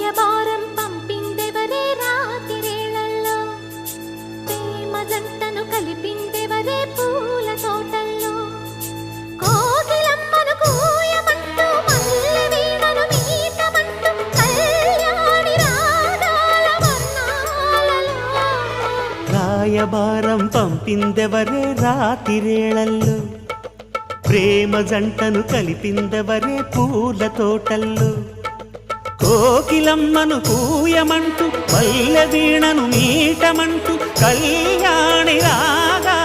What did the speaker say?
రాయబారం పంపిందెవరే రాతిరేళల్లో, ప్రేమ జంటను కలిపిందెవరే పూల తోటల్లో. కోకిలమ్మను కూయమంటూ మల్లె వీణను మీటమంటూ కళ్యాణి రాగాల వర్ణాలలో. రాయబారం పంపిందెవరే రాతిరేళల్లో, ప్రేమ జంటను కలిపిందెవరే పూల తోటల్లో. కోకిలమ్మను కూయమంటూ పల్లె వీణను మీటమంటూ కళ్యాణి రాగా